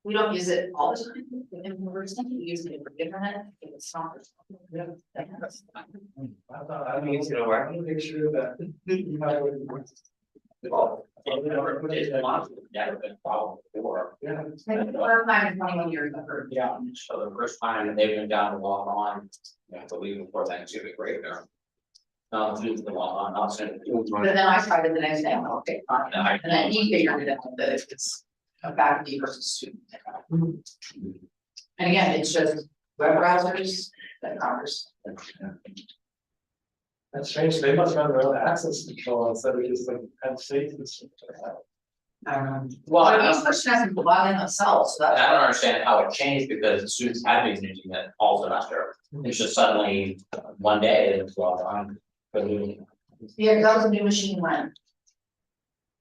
We don't use it all the time, we're just using it for internet, if it's not. I mean, you know, I want to make sure that. Well, never been a problem before. Yeah. Like the first time in 21 years I've heard. Yeah, so the first time they've been down to walk on, you have to leave before Thanksgiving break there. Use the walk on, I'll send it. But then I tried it the next day, I'm like, okay, fine, and then he figured it out that it's a faculty versus student. And again, it's just web browsers that covers. That's strange, they must have their own access control instead of just like have safety. Well, each person has to log in themselves, so I that's. don't understand how it changed because the students had been using it all semester. It's just suddenly one day it's logged on. Yeah, that was a new machine when.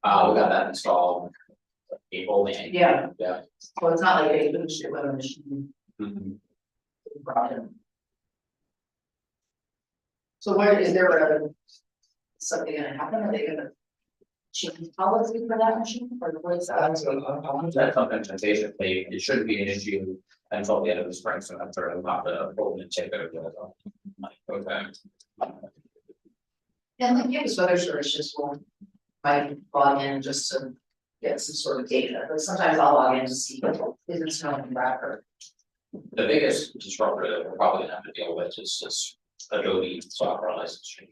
We got that installed. April, May. Yeah. Yeah. So it's not like they finished it with a machine. Brought in. So where is there something gonna happen? Are they gonna change policy for that machine or what is that? That's implementation, it shouldn't be an issue until the end of the spring semester, and not the golden ticket. Okay. And the campus weather service just won't, might log in just to get some sort of data, but sometimes I'll log in to see if it's snowing in Bradford. The biggest disruptor that we're probably gonna have to deal with is this Adobe software license change.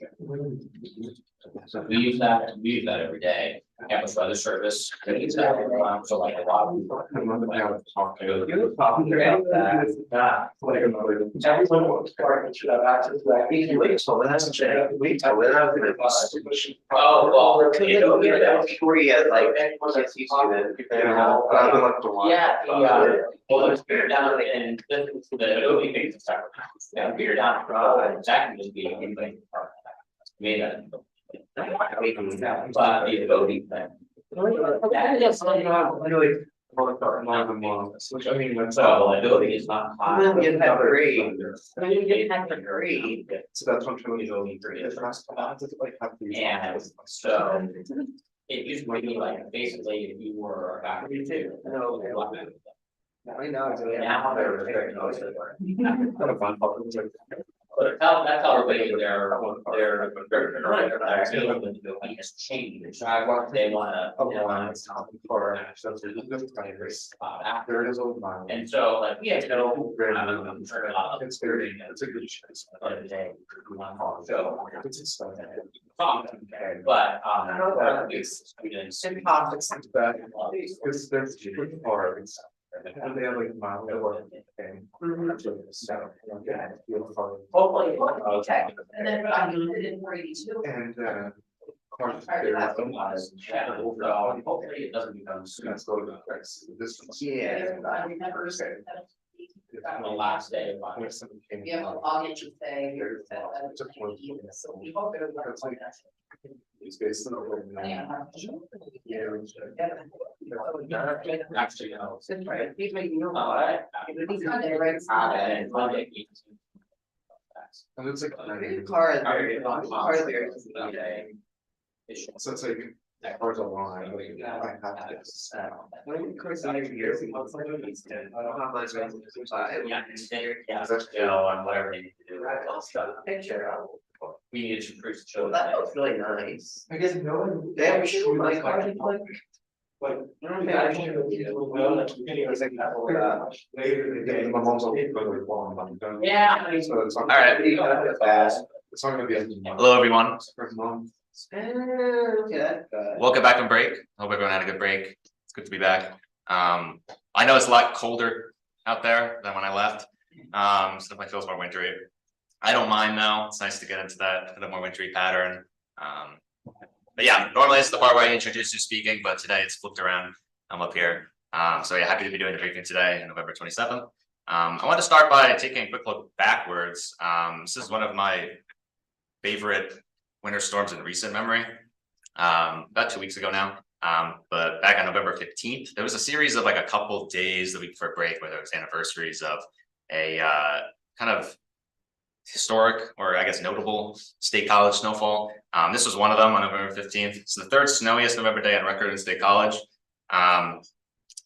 So we use that every day. Campus weather service, we use that so like a lot of people. Everyone was part should have access to that. Wait till then, wait till then, I was gonna. Oh, well, Before you get like, gets used to it. yeah, well, it's figured down and the Adobe things and stuff. Yeah, figured down, exactly just being anybody. Made that. But the Adobe thing. Which I mean, So Adobe is not hot. You didn't have a grade. You didn't have a grade. so that's what I'm trying to Adobe three. do. Like have these. And so it used to be like basically if you were a faculty too. I know. Now they're restricting those. Kind of fun. But that's how everybody their has changed. They wanna for After it is over. and so like we have to go. It's very, it's a good chance. So. But students. It's bad, because there's different parts. And they have like mild or. Hopefully, okay, and then I use it in 482. And Hopefully it doesn't become. That's a little bit price. This one's. Yeah. I remember. The last day of. When something came We have a out, login to say. so we hope it's like. It's based on. Actually, no. He's making your. Alright. He's not there, right? And Monday. And it's like. Car is very, car is very. So it's like, that car's a line. I have this. Of course, I years. I don't have much. Yeah, and whatever they need to do. Picture. We need to improve the children. That looks really nice. I guess no one. They have a shoe like car. Like. Later, they get my mom's. Yeah. I mean, So it's. All right. It's not gonna be. Hello, everyone. For mom. Okay. Welcome back from break. Hope everyone had a good break. It's good to be back. I know it's a lot colder out there than when I left. So definitely feels more wintry. I don't mind though. It's nice to get into that a bit more wintry pattern. But yeah, normally it's the part where I introduce you speaking, but today it's flipped around. I'm up here. So yeah, happy to be doing the briefing today, November 27th. I want to start by taking a quick look backwards. This is one of my favorite winter storms in recent memory. About 2 weeks ago now. But back on November 15th, there was a series of like a couple days the week before break where there was anniversaries of a kind of historic or I guess notable State College snowfall. This was one of them on November 15th. It's the third snowiest November day on record in State College.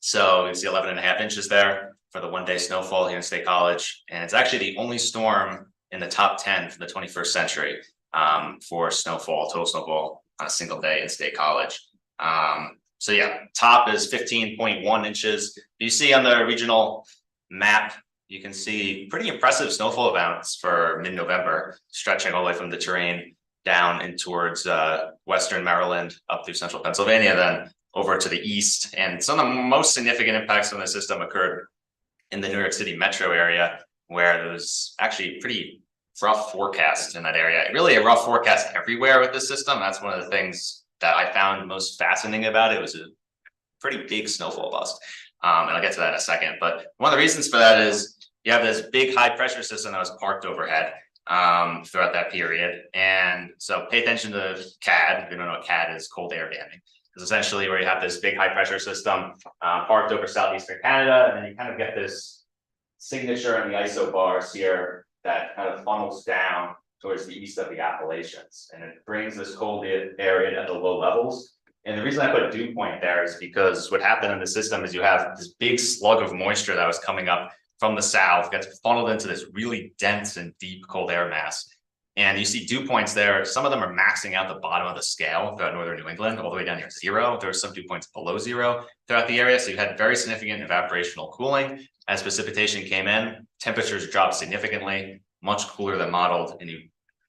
So you see 11.5 inches there for the 1 day snowfall here in State College. And it's actually the only storm in the top 10 for the 21st century for snowfall, total snowfall on a single day in State College. So yeah, top is 15.1 inches. You see on the regional map, you can see pretty impressive snowfall amounts for mid-November, stretching all the way from the terrain down in towards western Maryland, up through central Pennsylvania, then over to the east. And some of the most significant impacts on the system occurred in the New York City metro area, where there was actually pretty rough forecast in that area. Really a rough forecast everywhere with this system. That's one of the things that I found most fascinating about it. It was a pretty big snowfall bust. And I'll get to that in a second. But one of the reasons for that is you have this big high pressure system that was parked overhead throughout that period. And so pay attention to CAD. If you don't know what CAD is, cold air damming. It's essentially where you have this big high pressure system parked over southeastern Canada, and then you kind of get this signature in the isobars here that kind of funnels down towards the east of the Appalachians, and it brings this cold air in at the low levels. And the reason I put a dew point there is because what happened in the system is you have this big slug of moisture that was coming up from the south, gets funneled into this really dense and deep cold air mass. And you see dew points there. Some of them are maxing out the bottom of the scale throughout northern New England, all the way down near zero. There were some dew points below zero throughout the area. So you had very significant evaporational cooling. As precipitation came in, temperatures dropped significantly, much cooler than modeled, and you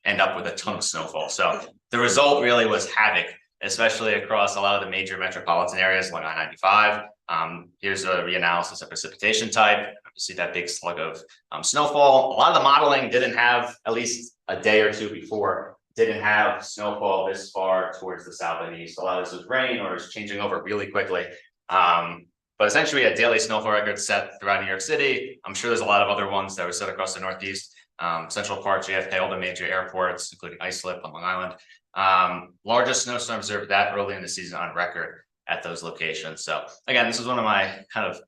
end up with a ton of snowfall. So the result really was havoc, especially across a lot of the major metropolitan areas along I-95. Here's a reanalysis of precipitation type. You see that big slug of snowfall. A lot of the modeling didn't have, at least a day or two before, didn't have snowfall this far towards the south and east. A lot of this was rain or was changing over really quickly. But essentially a daily snowfall record set throughout New York City. I'm sure there's a lot of other ones that were set across the Northeast, Central Park, JFK, all the major airports, including Islip on Long Island. Largest snowstorm observed that early in the season on record at those locations. So again, this is one of my kind of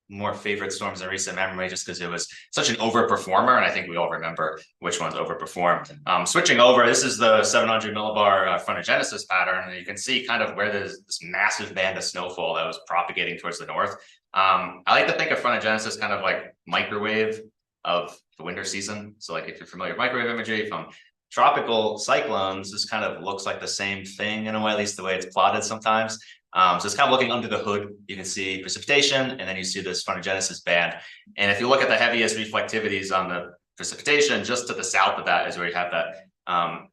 more favorite storms in recent memory, just because it was such an overperformer, and I think we all remember which ones overperformed. Switching over, this is the 700 millibar frontogenesis pattern, and you can see kind of where there's this massive band of snowfall that was propagating towards the north. I like to think of frontogenesis kind of like microwave of the winter season. So like if you're familiar with microwave imagery from tropical cyclones, this kind of looks like the same thing in a way, at least the way it's plotted sometimes. So it's kind of looking under the hood. You can see precipitation, and then you see this frontogenesis band. And if you look at the heaviest reflectivities on the precipitation, just to the south of that is where you have that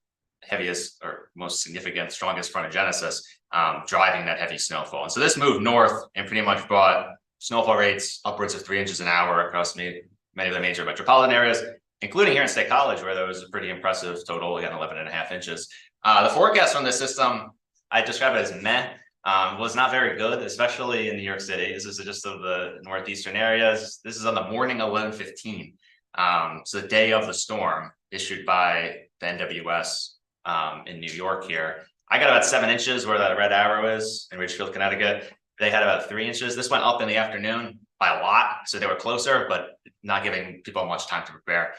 heaviest or most significant, strongest frontogenesis driving that heavy snowfall. And so this moved north and pretty much brought snowfall rates upwards of 3 inches an hour across many of the major metropolitan areas, including here in State College, where there was a pretty impressive total, again, 11.5 inches. The forecast from this system, I describe it as meh. Was not very good, especially in New York City. This is just of the northeastern areas. This is on the morning 11:15. So the day of the storm, issued by the NWS in New York here. I got about 7 inches where that red arrow is in Ridgefield, Connecticut. They had about 3 inches. This went up in the afternoon by a lot, so they were closer, but not giving people much time to prepare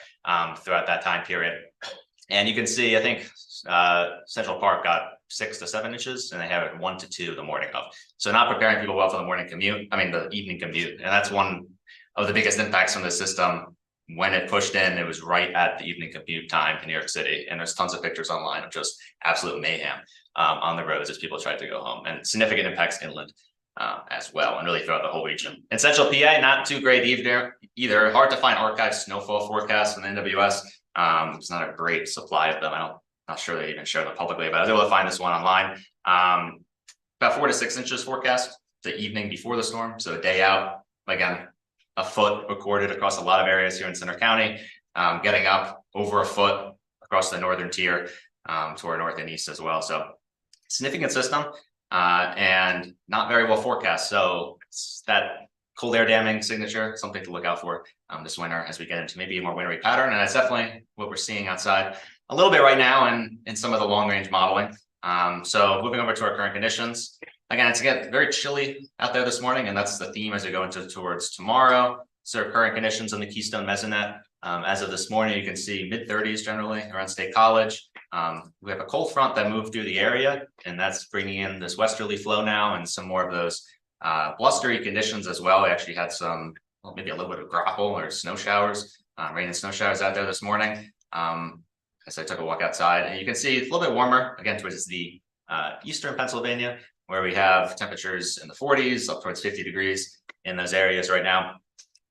throughout that time period. And you can see, I think Central Park got 6 to 7 inches, and they have it 1 to 2 the morning of. So not preparing people well for the morning commute, the evening commute. And that's one of the biggest impacts from the system. When it pushed in, it was right at the evening commute time in New York City. And there's tons of pictures online of just absolute mayhem on the roads as people tried to go home, and significant impacts inland as well, and really throughout the whole region. In Central PA, not too great either. Hard to find archived snowfall forecasts from the NWS. It's not a great supply of them. Not sure they even share them publicly, but I was able to find this one online. About 4 to 6 inches forecast the evening before the storm, so a day out. Again, a foot recorded across a lot of areas here in Center County, getting up over a foot across the northern tier to our north and east as well. So significant system and not very well forecast. So it's that cold air damming signature, something to look out for this winter as we get into maybe a more wintry pattern. And that's definitely what we're seeing outside a little bit right now in some of the long range modeling. So moving over to our current conditions. Again, it's very chilly out there this morning, and that's the theme as we go towards tomorrow. So current conditions on the Keystone Mesonet. As of this morning, you can see mid-30s generally around State College. We have a cold front that moved through the area, and that's bringing in this westerly flow now and some more of those Blustery conditions as well. We actually had some, well, maybe a little bit of graupel or snow showers, rain and snow showers out there this morning. As I took a walk outside, and you can see it's a little bit warmer again towards the eastern Pennsylvania, where we have temperatures in the 40s up towards 50 degrees in those areas right now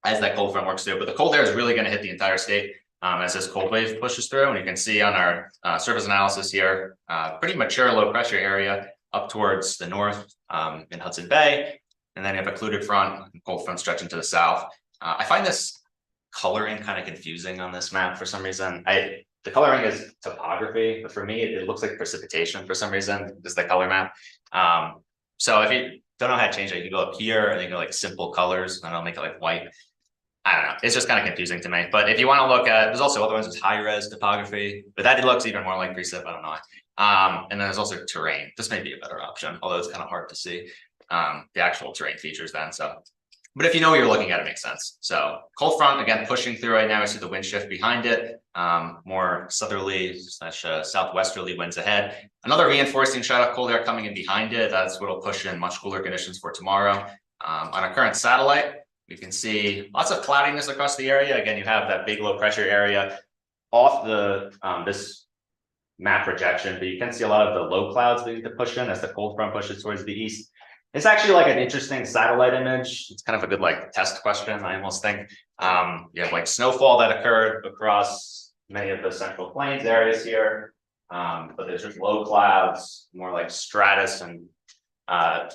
as that cold front works through. But the cold air is really going to hit the entire state as this cold wave pushes through. And you can see on our surface analysis here, pretty mature low pressure area up towards the north in Hudson Bay. And then you have a occluded front, cold front stretching to the south. I find this coloring kind of confusing on this map for some reason. The coloring is topography, but for me, it looks like precipitation for some reason, just the color map. So if you don't know how to change it, you can go up here and you go like simple colors, and I'll make it like white. I don't know, it's just kind of confusing to me. But if you want to look at, there's also other ones with high res topography, but that looks even more like precip, I don't know. And then there's also terrain. This may be a better option, although it's kind of hard to see the actual terrain features then. So, but if you know what you're looking at, it makes sense. So cold front again pushing through right now. We see the wind shift behind it, more southerly / southwesterly winds ahead. Another reinforcing shot of cold air coming in behind it. That's what will push in much cooler conditions for tomorrow. On our current satellite, we can see lots of cloudiness across the area. Again, you have that big low pressure area off the this map projection, but you can see a lot of the low clouds beginning to push in as the cold front pushes towards the east. It's actually like an interesting satellite image. It's kind of a good like test question, I almost think. You have like snowfall that occurred across many of the central plains areas here, but there's just low clouds, more like stratus and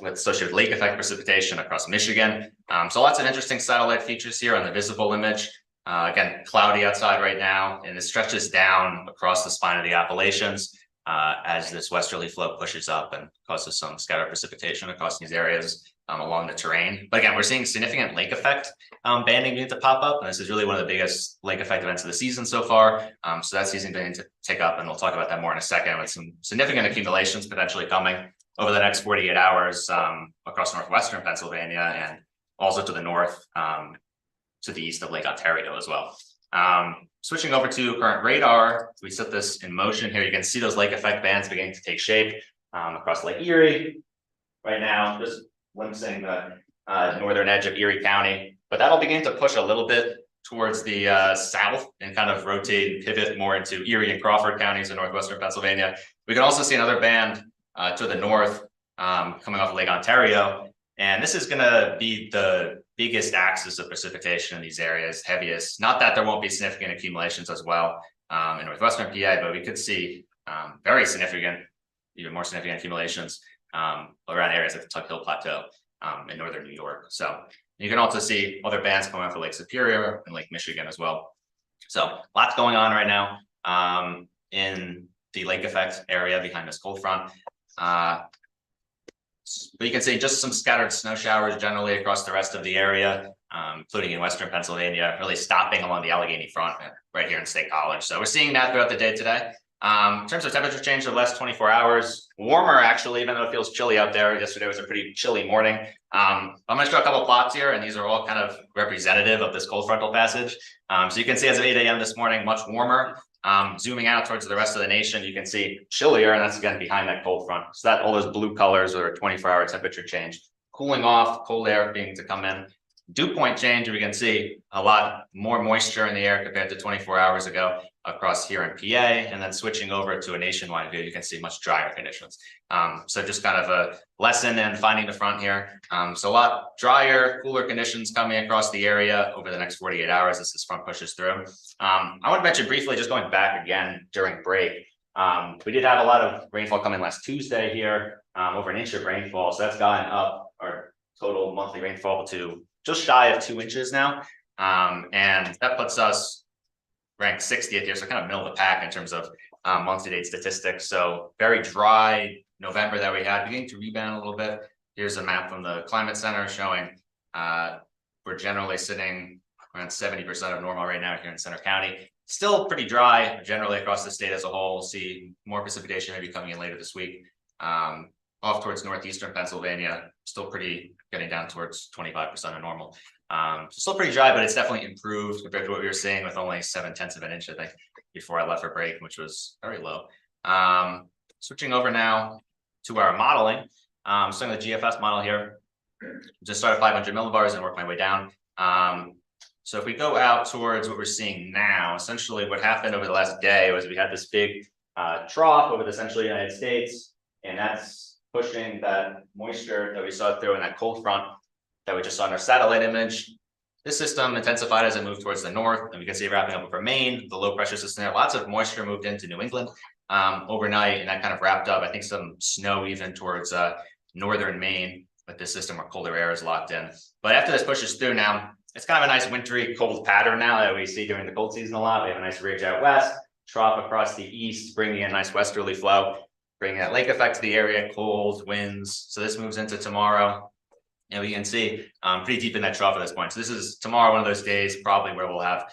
with associated lake effect precipitation across Michigan. So lots of interesting satellite features here on the visible image. Again, cloudy outside right now, and it stretches down across the spine of the Appalachians as this westerly flow pushes up and causes some scattered precipitation across these areas along the terrain. But again, we're seeing significant lake effect banding beginning to pop up, and this is really one of the biggest lake effect events of the season so far. So that season beginning to take up, and we'll talk about that more in a second, with some significant accumulations potentially coming over the next 48 hours across northwestern Pennsylvania and also to the north, to the east of Lake Ontario as well. Switching over to current radar, we set this in motion here. You can see those lake effect bands beginning to take shape across Lake Erie right now, just glimpsing the northern edge of Erie County, but that'll begin to push a little bit towards the south and kind of rotate and pivot more into Erie and Crawford counties in northwestern Pennsylvania. We can also see another band to the north coming off of Lake Ontario, and this is going to be the biggest axis of precipitation in these areas, heaviest. Not that there won't be significant accumulations as well in northwestern PA, but we could see very significant, even more significant accumulations around areas like the Tuck Hill Plateau in northern New York. So you can also see other bands coming off of Lake Superior and Lake Michigan as well. So lots going on right now in the lake effect area behind this cold front. But you can see just some scattered snow showers generally across the rest of the area, including in western Pennsylvania, really stopping along the Allegheny front right here in State College. So we're seeing that throughout the day today. In terms of temperature change over the last 24 hours, warmer actually, even though it feels chilly out there. Yesterday was a pretty chilly morning. I'm going to show a couple of plots here, and these are all kind of representative of this cold frontal passage. So you can see as of 8 a.m. this morning, much warmer. Zooming out towards the rest of the nation, you can see chillier, and that's again behind that cold front. So that all those blue colors are a 24-hour temperature change. Cooling off, cold air beginning to come in. Dew point change, we can see a lot more moisture in the air compared to 24 hours ago across here in PA, and then switching over to a nationwide view, you can see much drier conditions. So just kind of a lesson in finding the front here. So a lot drier, cooler conditions coming across the area over the next 48 hours as this front pushes through. I want to mention briefly, just going back again during break, we did have a lot of rainfall come in last Tuesday here, over an inch of rainfall. So that's gotten up our total monthly rainfall to just shy of 2 inches now. And that puts us ranked 60th here, so kind of middle of the pack in terms of month-to-date statistics. So very dry November that we had, beginning to rebound a little bit. Here's a map from the Climate Center showing we're generally sitting around 70% of normal right now here in Center County. Still pretty dry generally across the state as a whole. We'll see more precipitation maybe coming in later this week. Off towards northeastern Pennsylvania, still pretty getting down towards 25% of normal. Still pretty dry, but it's definitely improved compared to what we were seeing with only 0.7 of an inch, I think, before I left for break, which was very low. Switching over now to our modeling. So the GFS model here, just start at 500 millibars and work my way down. So if we go out towards what we're seeing now, essentially what happened over the last day was we had this big trough over the central United States, and that's pushing that moisture that we saw through in that cold front that we just saw in our satellite image. This system intensified as it moved towards the north, and we can see it wrapping up over Maine, the low pressure system there. Lots of moisture moved into New England overnight, and that kind of wrapped up, I think, some snow even towards northern Maine, but this system where colder air is locked in. But after this pushes through now, it's kind of a nice wintry cold pattern now that we see during the cold season a lot. We have a nice ridge out west, trough across the east, bringing in nice westerly flow, bringing that lake effect to the area, cold winds. So this moves into tomorrow. And we can see pretty deep in that trough at this point. So this is tomorrow, one of those days probably where we'll have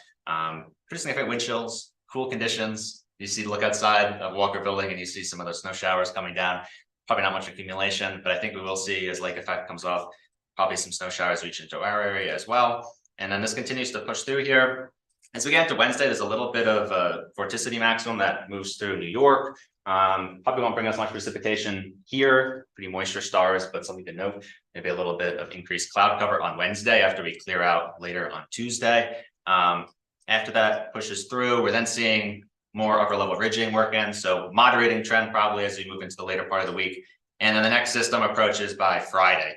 pretty significant wind chills, cool conditions. You see, look outside of Walker Building and you see some of those snow showers coming down. Probably not much accumulation, but I think we will see as lake effect comes off, probably some snow showers reach into our area as well. And then this continues to push through here. As we get into Wednesday, there's a little bit of a vorticity maximum that moves through New York. Probably won't bring us much precipitation here, pretty moisture stars, but something to note, maybe a little bit of increased cloud cover on Wednesday after we clear out later on Tuesday. After that pushes through, we're then seeing more upper level ridging work in, so moderating trend probably as we move into the later part of the week. And then the next system approaches by Friday.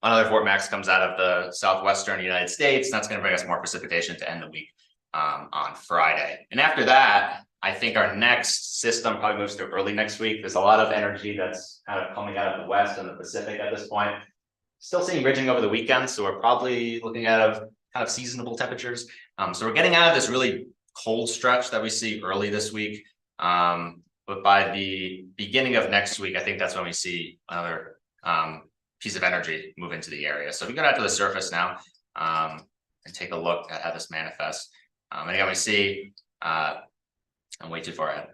Another vortex comes out of the southwestern United States. That's going to bring us more precipitation to end the week on Friday. And after that, I think our next system probably moves to early next week. There's a lot of energy that's kind of coming out of the west and the Pacific at this point. Still seeing ridging over the weekend, so we're probably looking at kind of seasonable temperatures. So we're getting out of this really cold stretch that we see early this week. But by the beginning of next week, I think that's when we see another piece of energy move into the area. So we go out to the surface now and take a look at how this manifests. And again, we see, I'm way too far ahead.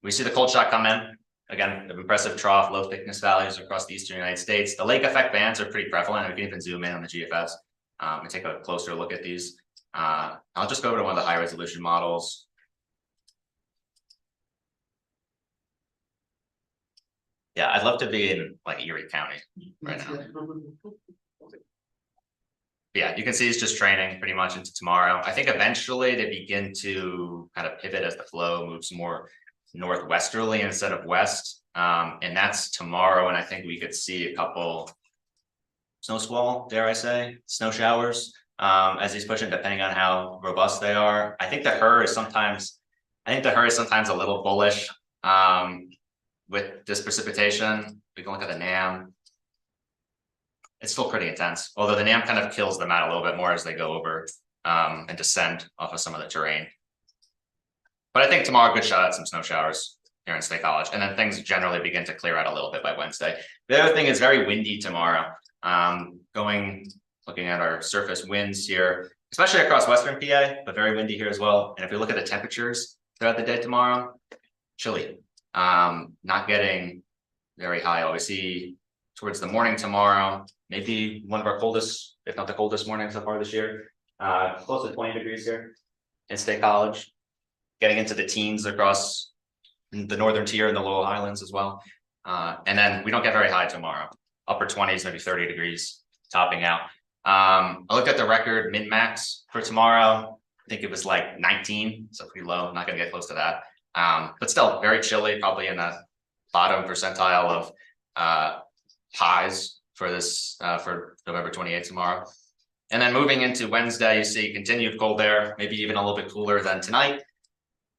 We see the cold shot come in. Again, the impressive trough, low thickness values across the eastern United States. The lake effect bands are pretty prevalent. We can even zoom in on the GFS and take a closer look at these. I'll just go over to one of the high resolution models. Yeah, I'd love to be in like Erie County right now. Yeah, you can see it's just training pretty much into tomorrow. I think eventually they begin to kind of pivot as the flow moves more northwesterly instead of west. And that's tomorrow. And I think we could see a couple snow squall, dare I say, snow showers as he's pushing, depending on how robust they are. I think the HRRR is sometimes a little bullish with this precipitation. We can look at the NAM. It's still pretty intense, although the NAM kind of kills them out a little bit more as they go over and descend off of some of the terrain. But I think tomorrow, good shot at some snow showers here in State College, and then things generally begin to clear out a little bit by Wednesday. The other thing is very windy tomorrow. Looking at our surface winds here, especially across Western PA, but very windy here as well. And if we look at the temperatures throughout the day tomorrow, chilly, not getting very high. We see towards the morning tomorrow, maybe one of our coldest, if not the coldest morning so far this year, close to 20 degrees here in State College, getting into the teens across the northern tier and the Little Islands as well. And then we don't get very high tomorrow, upper 20s, maybe 30 degrees, topping out. I looked at the record min-max for tomorrow. I think it was like 19, so pretty low, not gonna get close to that. But still very chilly, probably in the bottom percentile of highs for this for November 28th tomorrow. And then moving into Wednesday, you see continued cold air, maybe even a little bit cooler than tonight.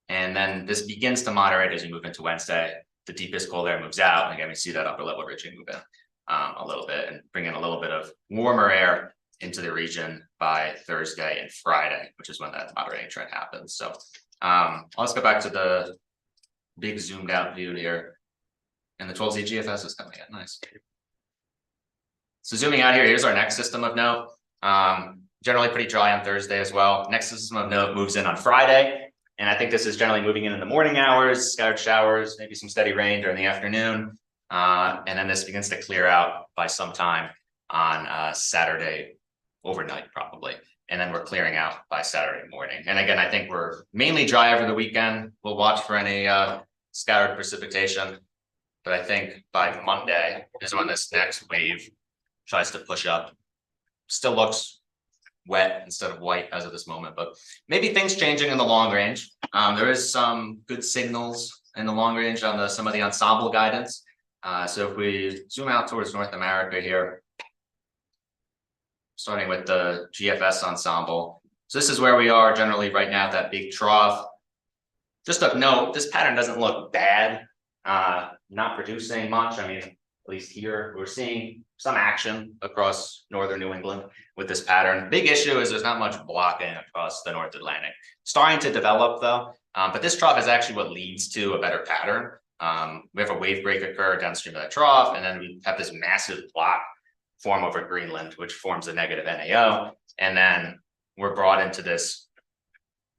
And then this begins to moderate as you move into Wednesday. The deepest cold air moves out. And again, we see that upper level ridging move in a little bit and bring in a little bit of warmer air into the region by Thursday and Friday, which is when that moderating trend happens. So let's go back to the big zoomed out view here. And the 12Z GFS is coming in, nice. So zooming out here, here's our next system of note. Generally pretty dry on Thursday as well. Next system of note moves in on Friday. And I think this is generally moving in the morning hours, scattered showers, maybe some steady rain during the afternoon. And then this begins to clear out by some time on Saturday overnight probably. And then we're clearing out by Saturday morning. And again, I think we're mainly dry over the weekend. We'll watch for any scattered precipitation. But I think by Monday is when this next wave tries to push up. Still looks wet instead of white as of this moment, but maybe things changing in the long range. There is some good signals in the long range on some of the ensemble guidance. So if we zoom out towards North America here, starting with the GFS ensemble. So this is where we are generally right now, that big trough. Just of note, this pattern doesn't look bad, not producing much. I mean, at least here, we're seeing some action across northern New England with this pattern. Big issue is there's not much blocking across the North Atlantic. Starting to develop though, but this trough is actually what leads to a better pattern. We have a wave break occur downstream of that trough, and then we have this massive block form over Greenland, which forms a negative NAO. And then we're brought into this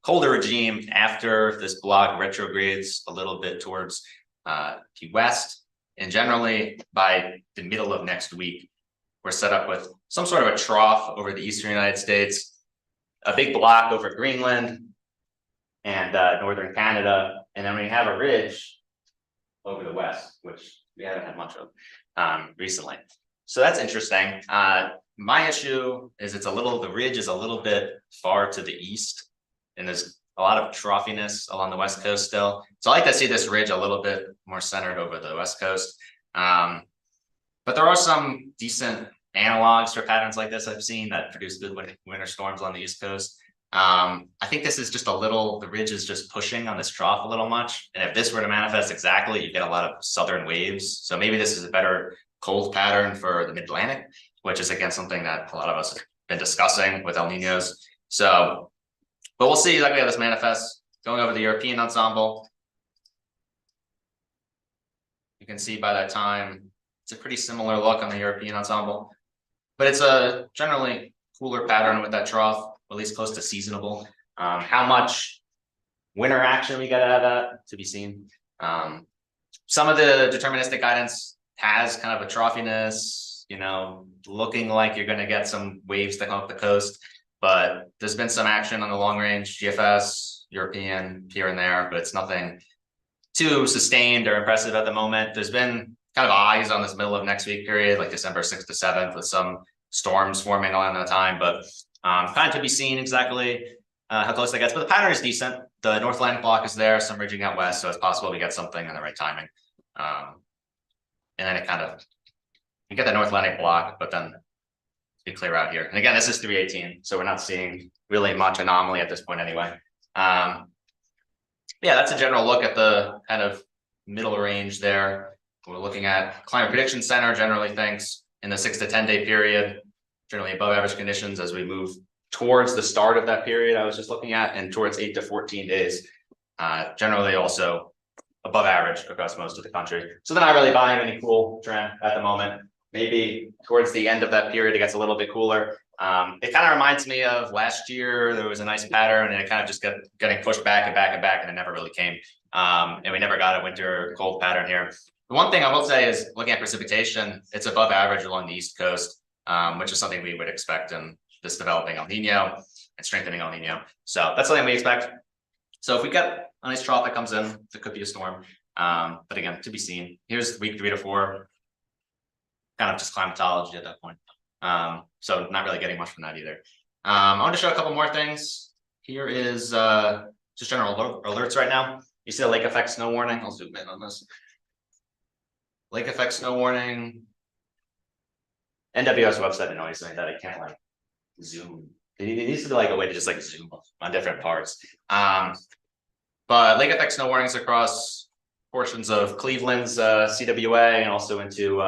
colder regime after this block retrogrades a little bit towards the west. And generally by the middle of next week, we're set up with some sort of a trough over the eastern United States, a big block over Greenland and northern Canada. And then we have a ridge over the west, which we haven't had much of recently. So that's interesting. My issue is the ridge is a little bit far to the east, and there's a lot of troughiness along the west coast still. So I like to see this ridge a little bit more centered over the west coast. But there are some decent analogs for patterns like this I've seen that produce good winter storms on the east coast. I think this is just the ridge is just pushing on this trough a little much. And if this were to manifest exactly, you get a lot of southern waves. So maybe this is a better cold pattern for the mid-Atlantic, which is again something that a lot of us have been discussing with El Ninos. So, but we'll see exactly how this manifests. Going over the European ensemble, you can see by that time, it's a pretty similar look on the European ensemble, but it's a generally cooler pattern with that trough, at least close to seasonable. How much winter action we get out of that to be seen. Some of the deterministic guidance has kind of a troughiness, looking like you're going to get some waves that come up the coast, but there's been some action on the long range GFS, European here and there, but it's nothing too sustained or impressive at the moment. There's been kind of eyes on this middle of next week period, like December 6th to 7th, with some storms forming around that time, but kind of to be seen exactly how close that gets. But the pattern is decent. The North Atlantic block is there, some ridging out west, so it's possible we get something in the right timing. And then it kind of, you get the North Atlantic block, but then you clear out here. And again, this is 318, so we're not seeing really much anomaly at this point anyway. Yeah, that's a general look at the kind of middle range there. We're looking at Climate Prediction Center generally thinks in the 6 to 10 day period, generally above average conditions as we move towards the start of that period I was just looking at, and towards 8 to 14 days, generally also above average across most of the country. So they're not really buying any cool trend at the moment. Maybe towards the end of that period, it gets a little bit cooler. It kind of reminds me of last year. There was a nice pattern and it kind of just kept getting pushed back and back and back, and it never really came. And we never got a winter cold pattern here. The one thing I will say is looking at precipitation, it's above average along the East Coast, which is something we would expect in this developing El Nino and strengthening El Nino. So that's something we expect. So if we get a nice trough that comes in, it could be a storm. But again, to be seen. Here's week 3 to 4, kind of just climatology at that point. So not really getting much from that either. I want to show a couple more things. Here is just general alerts right now. You see the lake effect snow warning. I'll zoom in on this. Lake effect snow warning. NWS website annoys me that I can't like zoom. It needs to be like a way to just like zoom on different parts. But lake effect snow warnings across portions of Cleveland's CWA and also into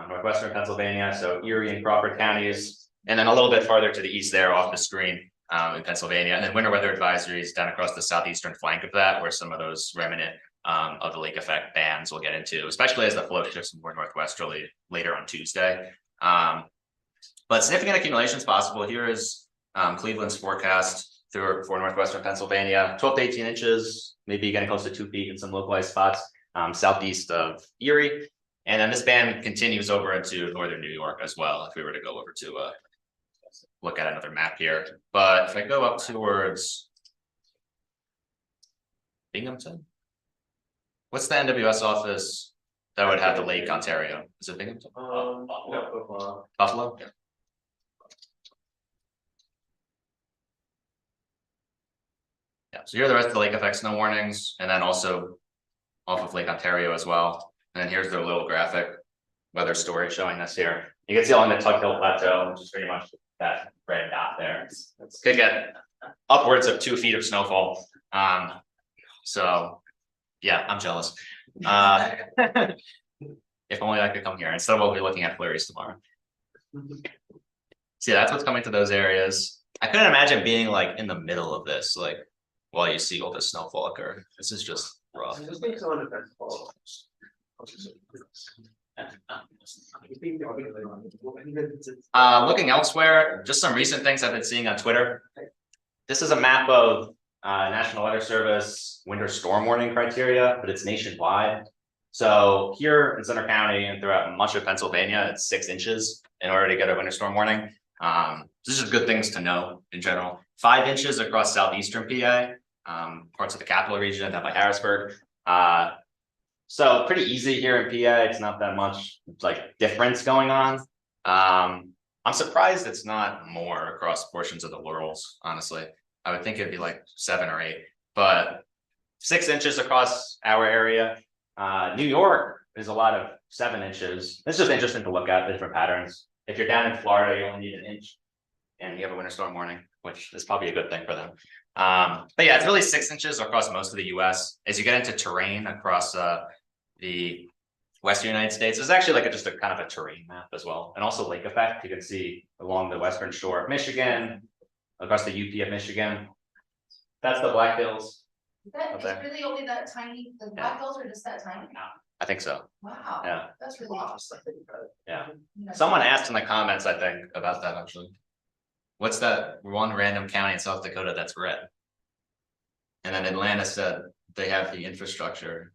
northwestern Pennsylvania, so Erie and Crawford counties, and then a little bit farther to the east there off the screen in Pennsylvania, and then winter weather advisories down across the southeastern flank of that, where some of those remnant of the lake effect bands will get into, especially as the flow shifts more northwesterly later on Tuesday. But significant accumulation is possible. Here is Cleveland's forecast for northwestern Pennsylvania, 12 to 18 inches, maybe getting close to 2 feet in some localized spots southeast of Erie. And then this band continues over into northern New York as well, if we were to go over to look at another map here. But if I go up towards Binghamton, what's the NWS office that would have the Lake Ontario. Is it Binghamton? No, Buffalo? Yeah. Yeah, so here are the rest of the lake effect snow warnings, and then also off of Lake Ontario as well. And then here's their little graphic weather story showing us here. You can see along the Tug Hill Plateau, which is pretty much that red dot there. It's could get upwards of 2 feet of snowfall. So yeah, I'm jealous. If only I could come here. Instead, we'll be looking at flurries tomorrow. See, that's what's coming to those areas. I couldn't imagine being like in the middle of this, like while you see all this snowfall occur. This is just rough. Looking elsewhere, just some recent things I've been seeing on Twitter. This is a map of National Weather Service winter storm warning criteria, but it's nationwide. So here in Center County and throughout much of Pennsylvania, it's 6 inches in order to get a winter storm warning. This is just good things to know in general. 5 inches across southeastern PA, parts of the capital region down by Harrisburg. So pretty easy here in PA. It's not that much like difference going on. I'm surprised it's not more across portions of the Urals, honestly. I would think it'd be like 7 or 8, but 6 inches across our area. New York is a lot of 7 inches. It's just interesting to look at the different patterns. If you're down in Florida, you only need 1 inch and you have a winter storm warning, which is probably a good thing for them. But yeah, it's really 6 inches across most of the US. As you get into terrain across the Western United States, it's actually like just a kind of a terrain map as well. And also lake effect, you can see along the western shore of Michigan, across the UP of Michigan. That's the Black Hills. That is really only that tiny, the Black Hills are just that tiny? I think so. Wow. Yeah. That's really interesting. Yeah. Someone asked in the comments, I think, about that actually. What's that one random county in South Dakota that's red? And then Atlanta said they have the infrastructure.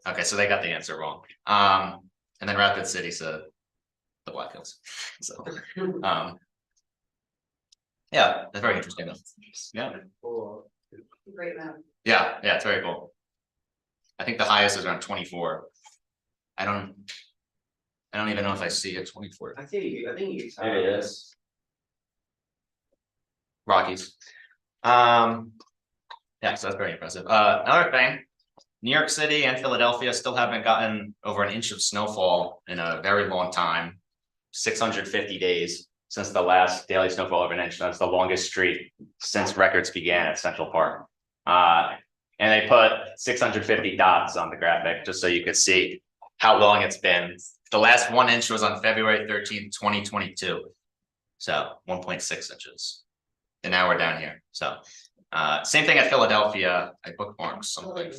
Okay, so they got the answer wrong. And then Rapid City said the Black Hills. So yeah, that's very interesting though. Yeah. Great map. Yeah, it's very cool. I think the highest is around 24. I don't even know if I see a 24. I think you. There it is. Rockies. Yeah, so that's very impressive. Another thing, New York City and Philadelphia still haven't gotten over 1 inch of snowfall in a very long time. 650 days since the last daily snowfall of 1 inch. That's the longest streak since records began at Central Park. And they put 650 dots on the graphic just so you could see how long it's been. The last 1 inch was on February 13th, 2022. So 1.6 inches. And now we're down here. So same thing at Philadelphia. I bookmarked something.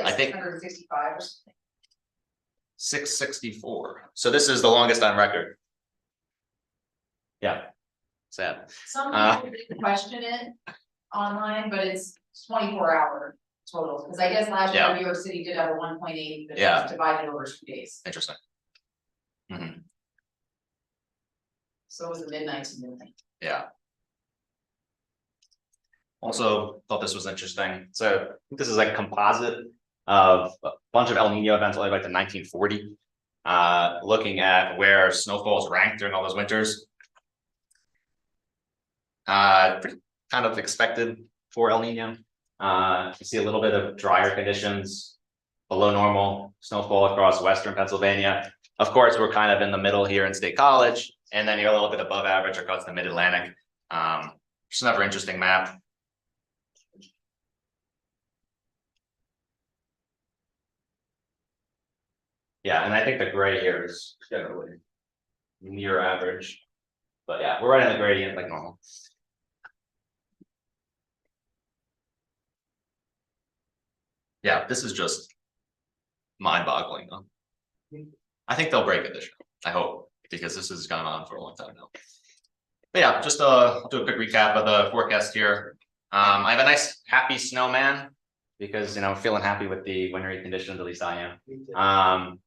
I think 665 or something. 664. So this is the longest on record. Yeah. Sad. Some people did question it online, but it's 24-hour total, because I guess last year New York City did have a 1.8, but it was divided over 2 days. Interesting. Mm-hmm. So it was the midnight to midnight. Yeah. Also thought this was interesting. So this is like a composite of a bunch of El Nino events like the 1940, looking at where snowfalls ranked during all those winters. Pretty kind of expected for El Nino. You see a little bit of drier conditions, below normal snowfall across western Pennsylvania. Of course, we're kind of in the middle here in State College, and then you're a little bit above average across the mid-Atlantic. Just another interesting map. Yeah, and I think the gray here is generally near average. But yeah, we're right in the gradient like normal. Yeah, this is just mind-boggling. I think they'll break it this year. I hope, because this has gone on for a long time now. But yeah, just I'll do a quick recap of the forecast here. I have a nice happy snowman because I'm feeling happy with the wintry conditions, at least I am.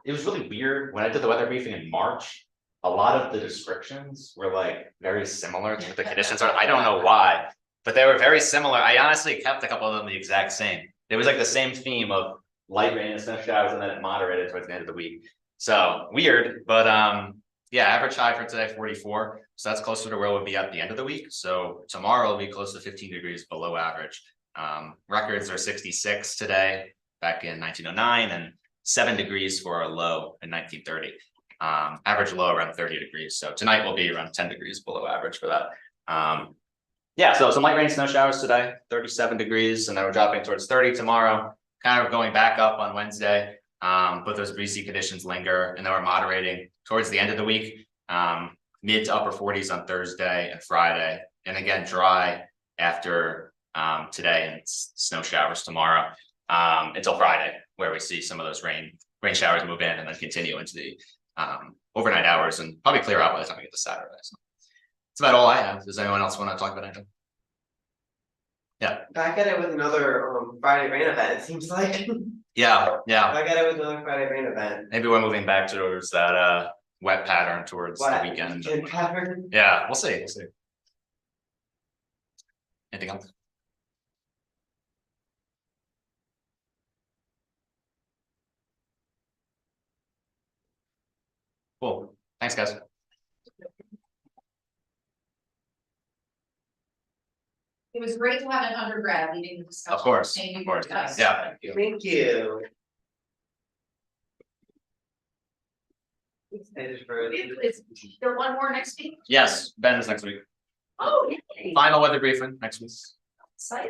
It was really weird when I did the weather briefing in March. A lot of the descriptions were like very similar to what the conditions are. I don't know why, but they were very similar. I honestly kept a couple of them the exact same. It was like the same theme of light rain and snow showers, and then it moderated towards the end of the week. So weird, but yeah, average high for today 44. So that's closer to where we'll be at the end of the week. So tomorrow will be close to 15 degrees below average. Records are 66 today, back in 1909, and 7 degrees for a low in 1930. Average low around 30 degrees. So tonight will be around 10 degrees below average for that. Yeah, so some light rain, snow showers today, 37 degrees, and then we're dropping towards 30 tomorrow, kind of going back up on Wednesday. But those breezy conditions linger, and then we're moderating towards the end of the week, mid to upper 40s on Thursday and Friday, and again dry after today and snow showers tomorrow until Friday, where we see some of those rain showers move in and then continue into the overnight hours and probably clear out by the time we get to Saturday. So that's about all I have. Does anyone else want to talk about anything? Yeah. Back at it with another Friday rain event, it seems like. Yeah. Back at it with another Friday rain event. Maybe we're moving back towards that wet pattern towards the weekend. Pattern. Yeah, we'll see. Anything else? Cool. Thanks, guys. It was great to have an undergrad leading the discussion. Of course, Thank you of course. very much. Yeah. Thank you. Excited for Is there one more next week? Yes, Ben is next week. Oh, yay. Final weather briefing next week. Exciting.